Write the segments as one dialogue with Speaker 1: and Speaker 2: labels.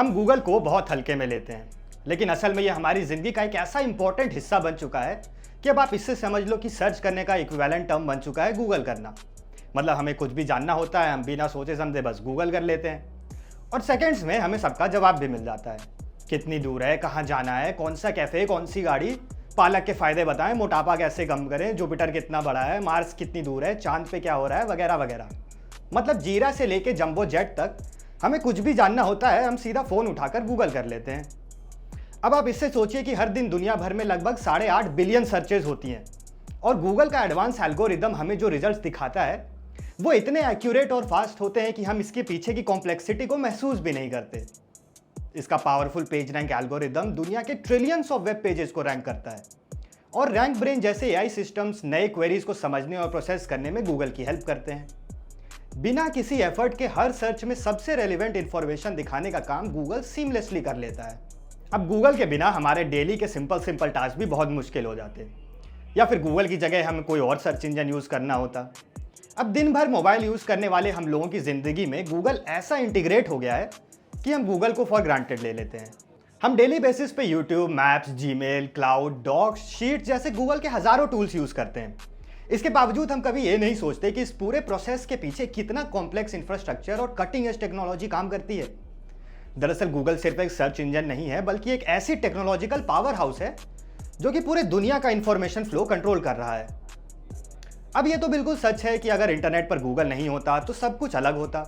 Speaker 1: हम गूगल को बहुत हल्के में लेते हैं, लेकिन असल में ये हमारी ज़िंदगी का एक ऐसा इंपॉर्टेंट हिस्सा बन चुका है कि अब आप इससे समझ लो कि सर्च करने का इक्विवेलेंट टर्म बन चुका है गूगल करना। मतलब हमें कुछ भी जानना होता है, हम बिना सोचे समझे बस गूगल कर लेते हैं और सेकंड्स में हमें सबका जवाब भी मिल जाता है। कितनी दूर है, कहाँ जाना है, कौन सा कैफ़े, कौन सी गाड़ी, पालक के फ़ायदे बताएं, मोटापा कैसे कम करें, जुपिटर कितना बड़ा है, मार्स कितनी दूर है, चांद पे क्या हो रहा है, वगैरह वगैरह। मतलब जीरा से लेके जंबो जेट तक हमें कुछ भी जानना होता है, हम सीधा फ़ोन उठाकर गूगल कर लेते हैं। अब आप इससे सोचिए कि हर दिन दुनिया भर में लगभग 8.5 बिलियन सर्चेज होती हैं और गूगल का एडवांस एल्गोरिदम हमें जो रिजल्ट्स दिखाता है वो इतने एक्यूरेट और फास्ट होते हैं कि हम इसके पीछे की कॉम्प्लेक्सिटी को महसूस भी नहीं करते। इसका पावरफुल पेज रैंक एल्गोरिदम दुनिया के ट्रिलियंस ऑफ वेब पेजेस को रैंक करता है और रैंक ब्रेन जैसे एआई सिस्टम्स नए क्वेरीज को समझने और प्रोसेस करने में गूगल की हेल्प करते हैं। बिना किसी एफर्ट के हर सर्च में सबसे रेलिवेंट इंफॉर्मेशन दिखाने का काम गूगल सीमलेसली कर लेता है। अब गूगल के बिना हमारे डेली के सिंपल टास्क भी बहुत मुश्किल हो जाते हैं, या फिर गूगल की जगह हमें कोई और सर्च इंजन यूज़ करना होता। अब दिन भर मोबाइल यूज़ करने वाले हम लोगों की ज़िंदगी में गूगल ऐसा इंटीग्रेट हो गया है कि हम गूगल को फॉर ग्रांटेड ले लेते हैं। हम डेली बेसिस पे YouTube, maps, Gmail, cloud, docs, sheets जैसे गूगल के हज़ारों टूल्स यूज़ करते हैं। इसके बावजूद हम कभी ये नहीं सोचते कि इस पूरे प्रोसेस के पीछे कितना कॉम्प्लेक्स इंफ्रास्ट्रक्चर और कटिंग एज टेक्नोलॉजी काम करती है। दरअसल गूगल सिर्फ एक सर्च इंजन नहीं है, बल्कि एक ऐसी टेक्नोलॉजिकल पावर हाउस है जो कि पूरे दुनिया का इंफॉर्मेशन फ्लो कंट्रोल कर रहा है। अब ये तो बिल्कुल सच है कि अगर इंटरनेट पर गूगल नहीं होता तो सब कुछ अलग होता।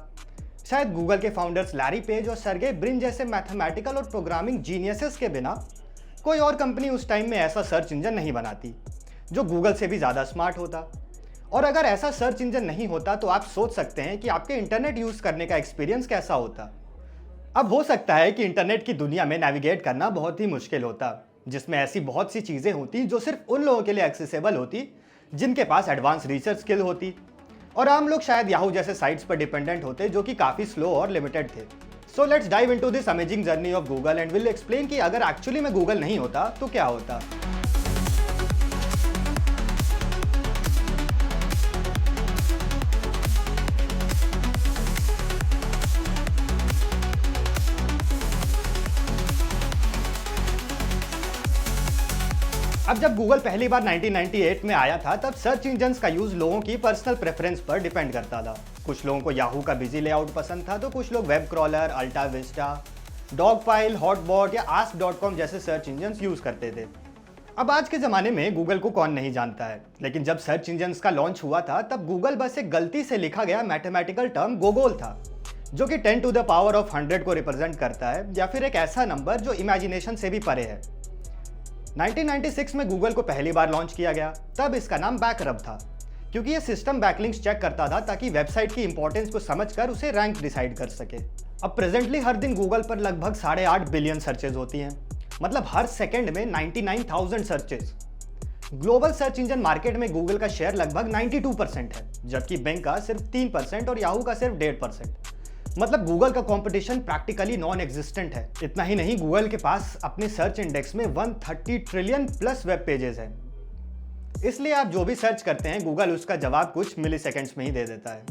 Speaker 1: शायद गूगल के फाउंडर्स लैरी पेज और सर्गेई ब्रिन जैसे मैथमेटिकल और प्रोग्रामिंग जीनियसेस के बिना कोई और कंपनी उस टाइम में ऐसा सर्च इंजन नहीं बनाती जो गूगल से भी ज़्यादा स्मार्ट होता। और अगर ऐसा सर्च इंजन नहीं होता तो आप सोच सकते हैं कि आपके इंटरनेट यूज़ करने का एक्सपीरियंस कैसा होता। अब हो सकता है कि इंटरनेट की दुनिया में नेविगेट करना बहुत ही मुश्किल होता, जिसमें ऐसी बहुत सी चीज़ें होती जो सिर्फ उन लोगों के लिए एक्सेसिबल होती जिनके पास एडवांस रिसर्च स्किल होती, और आम लोग शायद याहू जैसे साइट्स पर डिपेंडेंट होते जो कि काफ़ी स्लो और लिमिटेड थे। So let's dive into this amazing journey of Google and will explain कि अगर एक्चुअली में गूगल नहीं होता तो क्या होता। अब जब गूगल पहली बार 1998 में आया था तब सर्च इंजन्स का यूज लोगों की पर्सनल प्रेफरेंस पर डिपेंड करता था। कुछ लोगों को याहू का बिजी लेआउट पसंद था तो कुछ लोग वेब क्रॉलर, अल्टा विस्टा, डॉगपाइल, हॉटबॉट या आस्क.com जैसे सर्च इंजन्स यूज करते थे। अब आज के ज़माने में गूगल को कौन नहीं जानता है, लेकिन जब सर्च इंजन्स का लॉन्च हुआ था तब गूगल बस एक गलती से लिखा गया मैथमेटिकल टर्म गोगोल था, जो कि 10 टू द पावर ऑफ 100 को रिप्रेजेंट करता है, या फिर एक ऐसा नंबर जो इमेजिनेशन से भी परे है। 1996 में गूगल को पहली बार लॉन्च किया गया, तब इसका नाम बैकरब था, क्योंकि ये सिस्टम बैकलिंक्स चेक करता था ताकि वेबसाइट की इंपॉर्टेंस को समझकर उसे रैंक डिसाइड कर सके। अब प्रेजेंटली हर दिन गूगल पर लगभग 8.5 बिलियन सर्चेज होती हैं, मतलब हर सेकंड में 99,000 searches. Global search engine market में गूगल का शेयर लगभग 92% है, जबकि बिंग का सिर्फ 3% और याहू का सिर्फ 1.5%। मतलब गूगल का कंपटीशन प्रैक्टिकली नॉन एग्जिस्टेंट है। इतना ही नहीं, गूगल के पास अपने सर्च इंडेक्स में 130 ट्रिलियन प्लस वेब पेजेस हैं, इसलिए आप जो भी सर्च करते हैं गूगल उसका जवाब कुछ मिली सेकेंड्स में ही दे देता है।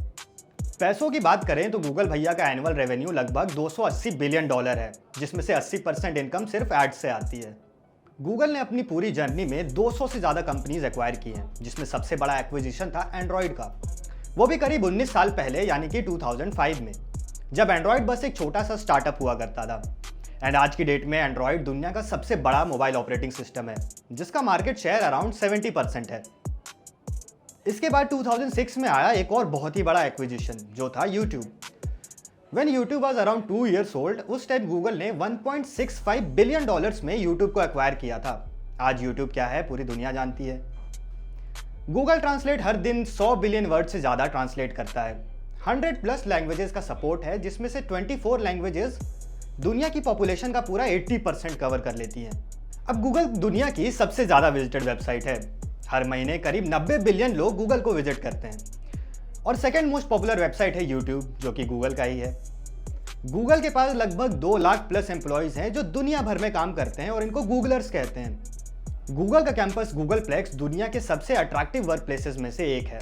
Speaker 1: पैसों की बात करें तो गूगल भैया का एनुअल रेवेन्यू लगभग $280 बिलियन है, जिसमें से 80% इनकम सिर्फ एड्स से आती है। गूगल ने अपनी पूरी जर्नी में 200 से ज़्यादा कंपनीज एक्वायर की हैं, जिसमें सबसे बड़ा एक्विजिशन था एंड्रॉयड का, वो भी करीब 19 साल पहले, यानी कि 2005 में, जब एंड्रॉयड बस एक छोटा सा स्टार्टअप हुआ करता था। एंड आज की डेट में एंड्रॉयड दुनिया का सबसे बड़ा मोबाइल ऑपरेटिंग सिस्टम है, जिसका मार्केट शेयर अराउंड 70% है। इसके बाद 2006 में आया एक और बहुत ही बड़ा एक्विजिशन, जो था YouTube. When YouTube was around 2 years old, उस टाइम गूगल ने $1.65 बिलियन में यूट्यूब को एक्वायर किया था। आज यूट्यूब क्या है पूरी दुनिया जानती है। गूगल ट्रांसलेट हर दिन 100 बिलियन वर्ड से ज़्यादा ट्रांसलेट करता है। 100+ लैंग्वेजेस का सपोर्ट है, जिसमें से 24 लैंग्वेजेस दुनिया की पॉपुलेशन का पूरा 80% कवर कर लेती हैं। अब गूगल दुनिया की सबसे ज़्यादा विजिटेड वेबसाइट है। हर महीने करीब 90 बिलियन लोग गूगल को विजिट करते हैं। और सेकंड मोस्ट पॉपुलर वेबसाइट है यूट्यूब, जो कि गूगल का ही है। गूगल के पास लगभग 2 लाख प्लस एम्प्लॉयज़ हैं जो दुनिया भर में काम करते हैं और इनको गूगलर्स कहते हैं। गूगल का कैंपस गूगल प्लेक्स दुनिया के सबसे अट्रैक्टिव वर्क प्लेसेस में से एक है।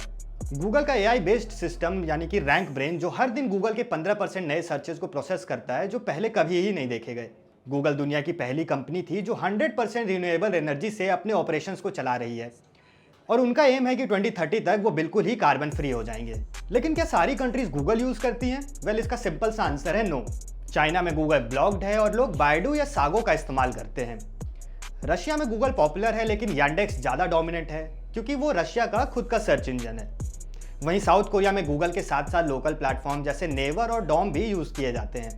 Speaker 1: गूगल का एआई बेस्ड सिस्टम यानी कि रैंक ब्रेन जो हर दिन गूगल के 15% नए सर्चेस को प्रोसेस करता है, जो पहले कभी ही नहीं देखे गए। गूगल दुनिया की पहली कंपनी थी जो 100% रिन्यूएबल एनर्जी से अपने ऑपरेशंस को चला रही है और उनका एम है कि 2030 तक वो बिल्कुल ही कार्बन फ्री हो जाएंगे। लेकिन क्या सारी कंट्रीज गूगल यूज करती हैं? वेल, इसका सिंपल सा आंसर है नो। चाइना में गूगल ब्लॉक्ड है और लोग बायडू या सागो का इस्तेमाल करते हैं। रशिया में गूगल पॉपुलर है लेकिन यांडेक्स ज़्यादा डोमिनेंट है क्योंकि वो रशिया का खुद का सर्च इंजन है। वहीं साउथ कोरिया में गूगल के साथ साथ लोकल प्लेटफॉर्म जैसे नेवर और डॉम भी यूज़ किए जाते हैं।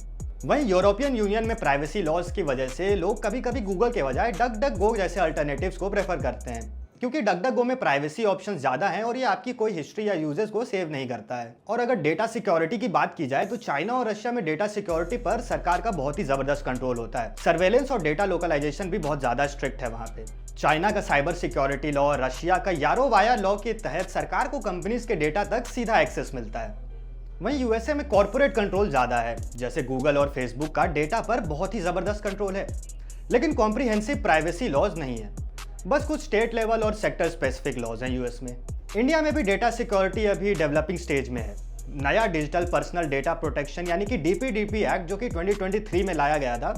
Speaker 1: वहीं यूरोपियन यूनियन में प्राइवेसी लॉज की वजह से लोग कभी कभी गूगल के बजाय डक डक गो जैसे अल्टरनेटिव्स को प्रेफर करते हैं, क्योंकि डक डक गो में प्राइवेसी ऑप्शंस ज़्यादा हैं और ये आपकी कोई हिस्ट्री या यूजर्स को सेव नहीं करता है। और अगर डेटा सिक्योरिटी की बात की जाए तो चाइना और रशिया में डेटा सिक्योरिटी पर सरकार का बहुत ही ज़बरदस्त कंट्रोल होता है। सर्वेलेंस और डेटा लोकलाइजेशन भी बहुत ज़्यादा स्ट्रिक्ट है वहाँ पे। चाइना का साइबर सिक्योरिटी लॉ, रशिया का यारो वाया लॉ के तहत सरकार को कंपनीज के डेटा तक सीधा एक्सेस मिलता है। वहीं यूएसए में कॉर्पोरेट कंट्रोल ज़्यादा है, जैसे गूगल और फेसबुक का डेटा पर बहुत ही ज़बरदस्त कंट्रोल है, लेकिन कॉम्प्रिहेंसिव प्राइवेसी लॉज नहीं है। बस कुछ स्टेट लेवल और सेक्टर स्पेसिफिक लॉज हैं यूएस में। इंडिया में भी डेटा सिक्योरिटी अभी डेवलपिंग स्टेज में है। नया डिजिटल पर्सनल डेटा प्रोटेक्शन यानी कि डीपीडीपी एक्ट जो कि 2023 में लाया गया था,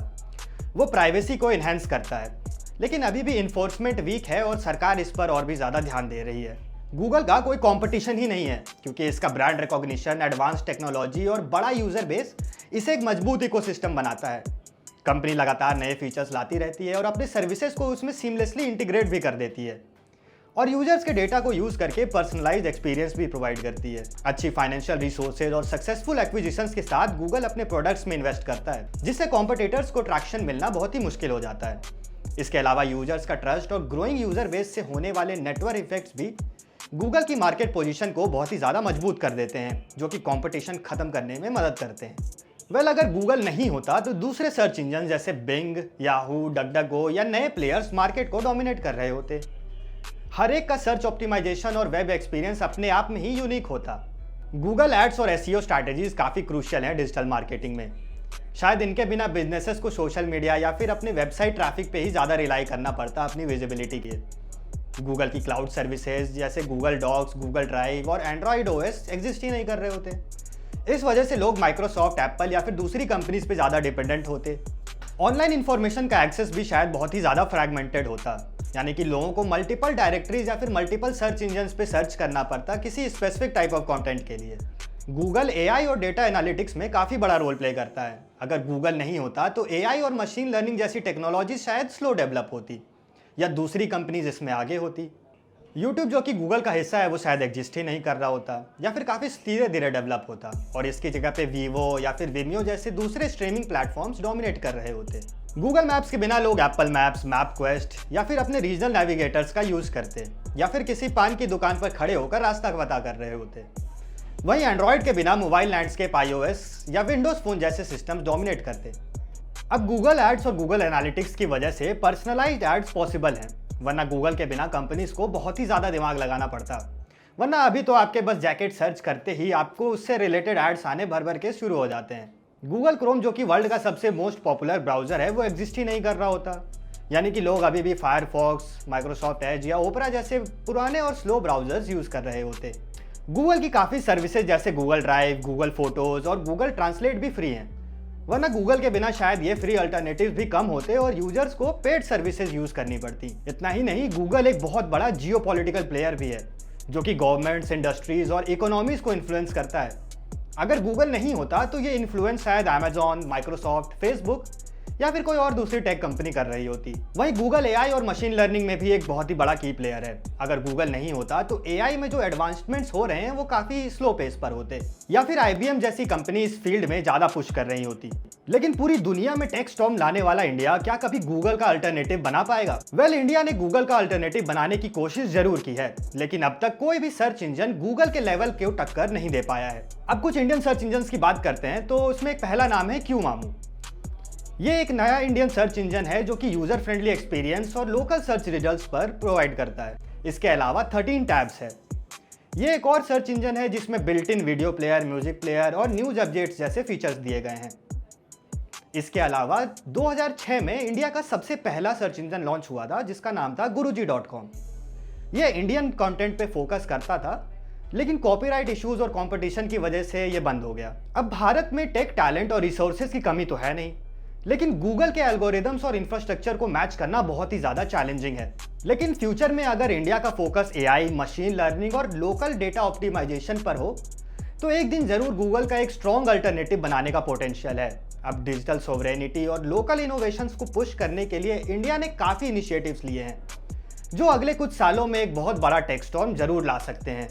Speaker 1: वो प्राइवेसी को इन्हेंस करता है, लेकिन अभी भी इन्फोर्समेंट वीक है और सरकार इस पर और भी ज़्यादा ध्यान दे रही है। गूगल का कोई कंपटीशन ही नहीं है क्योंकि इसका ब्रांड रिकॉग्निशन, एडवांस टेक्नोलॉजी और बड़ा यूजर बेस इसे एक मजबूत इकोसिस्टम बनाता है। कंपनी लगातार नए फीचर्स लाती रहती है और अपने सर्विसेज को उसमें सीमलेसली इंटीग्रेट भी कर देती है और यूजर्स के डेटा को यूज करके पर्सनलाइज्ड एक्सपीरियंस भी प्रोवाइड करती है। अच्छी फाइनेंशियल रिसोर्सेज और सक्सेसफुल एक्विजिशंस के साथ गूगल अपने प्रोडक्ट्स में इन्वेस्ट करता है, जिससे कॉम्पिटिटर्स को ट्रैक्शन मिलना बहुत ही मुश्किल हो जाता है। इसके अलावा यूजर्स का ट्रस्ट और ग्रोइंग यूजर बेस से होने वाले नेटवर्क इफेक्ट्स भी गूगल की मार्केट पोजीशन को बहुत ही ज़्यादा मजबूत कर देते हैं, जो कि कंपटीशन खत्म करने में मदद करते हैं। वेल, अगर गूगल नहीं होता तो दूसरे सर्च इंजन जैसे बिंग, याहू, डकडकगो या नए प्लेयर्स मार्केट को डोमिनेट कर रहे होते। हर एक का सर्च ऑप्टिमाइजेशन और वेब एक्सपीरियंस अपने आप में ही यूनिक होता। गूगल एड्स और एसईओ स्ट्रैटेजीज काफ़ी क्रूशियल हैं डिजिटल मार्केटिंग में। शायद इनके बिना बिजनेसेस को सोशल मीडिया या फिर अपने वेबसाइट ट्रैफिक पे ही ज़्यादा रिलाई करना पड़ता अपनी विजिबिलिटी के। गूगल की क्लाउड सर्विसेज जैसे गूगल डॉक्स, गूगल ड्राइव और एंड्रॉयड ओएस एग्जिस्ट ही नहीं कर रहे होते। इस वजह से लोग माइक्रोसॉफ्ट, एप्पल या फिर दूसरी कंपनीज पे ज़्यादा डिपेंडेंट होते। ऑनलाइन इन्फॉर्मेशन का एक्सेस भी शायद बहुत ही ज़्यादा फ्रैगमेंटेड होता, यानी कि लोगों को मल्टीपल डायरेक्टरीज या फिर मल्टीपल सर्च इंजन्स पे सर्च करना पड़ता किसी स्पेसिफिक टाइप ऑफ कंटेंट के लिए। गूगल एआई और डेटा एनालिटिक्स में काफ़ी बड़ा रोल प्ले करता है। अगर गूगल नहीं होता तो एआई और मशीन लर्निंग जैसी टेक्नोलॉजी शायद स्लो डेवलप होती या दूसरी कंपनीज इसमें आगे होती। यूट्यूब जो कि गूगल का हिस्सा है वो शायद एग्जिस्ट ही नहीं कर रहा होता या फिर काफ़ी धीरे धीरे डेवलप होता और इसकी जगह पे वीवो या फिर विमियो जैसे दूसरे स्ट्रीमिंग प्लेटफॉर्म्स डोमिनेट कर रहे होते। गूगल मैप्स के बिना लोग एप्पल मैप्स, मैप क्वेस्ट या फिर अपने रीजनल नेविगेटर्स का यूज़ करते या फिर किसी पान की दुकान पर खड़े होकर रास्ता पता कर रहे होते। वहीं एंड्रॉयड के बिना मोबाइल लैंडस्केप, आईओएस या विंडोज फोन जैसे सिस्टम्स डोमिनेट करते। अब गूगल एड्स और गूगल एनालिटिक्स की वजह से पर्सनलाइज्ड एड्स पॉसिबल हैं, वरना गूगल के बिना कंपनीज को बहुत ही ज़्यादा दिमाग लगाना पड़ता। वरना अभी तो आपके बस जैकेट सर्च करते ही आपको उससे रिलेटेड एड्स आने भर भर के शुरू हो जाते हैं। गूगल क्रोम जो कि वर्ल्ड का सबसे मोस्ट पॉपुलर ब्राउज़र है वो एग्जिस्ट ही नहीं कर रहा होता, यानी कि लोग अभी भी फायरफॉक्स, माइक्रोसॉफ्ट एज या ओपरा जैसे पुराने और स्लो ब्राउज़र्स यूज़ कर रहे होते। गूगल की काफ़ी सर्विसेज जैसे गूगल ड्राइव, गूगल फोटोज़ और गूगल ट्रांसलेट भी फ्री हैं, वरना गूगल के बिना शायद ये फ्री अल्टरनेटिव भी कम होते और यूजर्स को पेड सर्विसेज यूज करनी पड़ती। इतना ही नहीं, गूगल एक बहुत बड़ा जियोपॉलिटिकल प्लेयर भी है जो कि गवर्नमेंट्स, इंडस्ट्रीज और इकोनॉमीज को इन्फ्लुएंस करता है। अगर गूगल नहीं होता तो ये इन्फ्लुएंस शायद अमेजॉन, माइक्रोसॉफ्ट, फेसबुक या फिर कोई और दूसरी टेक कंपनी कर रही होती। वहीं गूगल एआई और मशीन लर्निंग में भी एक बहुत ही बड़ा की प्लेयर है। अगर गूगल नहीं होता तो एआई में जो एडवांसमेंट्स हो रहे हैं वो काफ़ी स्लो पेस पर होते या फिर आईबीएम जैसी कंपनी इस फील्ड में ज़्यादा पुश कर रही होती। लेकिन पूरी दुनिया में टेक स्टॉर्म लाने वाला इंडिया क्या कभी गूगल का अल्टरनेटिव बना पाएगा? वेल, इंडिया ने गूगल का अल्टरनेटिव बनाने की कोशिश जरूर की है, लेकिन अब तक कोई भी सर्च इंजन गूगल के लेवल को टक्कर नहीं दे पाया है। अब कुछ इंडियन सर्च इंजन की बात करते हैं तो उसमें एक पहला नाम है क्यूमामू। ये एक नया इंडियन सर्च इंजन है जो कि यूजर फ्रेंडली एक्सपीरियंस और लोकल सर्च रिजल्ट्स पर प्रोवाइड करता है। इसके अलावा 13 टैब्स है। ये एक और सर्च इंजन है जिसमें built in video player, music player और न्यूज अपडेट्स जैसे फीचर्स दिए गए हैं। इसके अलावा 2006 में इंडिया का सबसे पहला सर्च इंजन लॉन्च हुआ था जिसका नाम था guruji.com। यह इंडियन कंटेंट पे फोकस करता था, लेकिन कॉपीराइट इश्यूज और कंपटीशन की वजह से ये बंद हो गया। अब भारत में टेक टैलेंट और रिसोर्सेज की कमी तो है नहीं, लेकिन गूगल के एल्गोरिदम्स और इंफ्रास्ट्रक्चर को मैच करना बहुत ही ज़्यादा चैलेंजिंग है। लेकिन फ्यूचर में अगर इंडिया का फोकस एआई, मशीन लर्निंग और लोकल डेटा ऑप्टिमाइजेशन पर हो तो एक दिन ज़रूर गूगल का एक स्ट्रॉन्ग अल्टरनेटिव बनाने का पोटेंशियल है। अब डिजिटल सोवरेनिटी और लोकल इनोवेशंस को पुश करने के लिए इंडिया ने काफ़ी इनिशिएटिव्स लिए हैं जो अगले कुछ सालों में एक बहुत बड़ा टेक स्टॉर्म जरूर ला सकते हैं।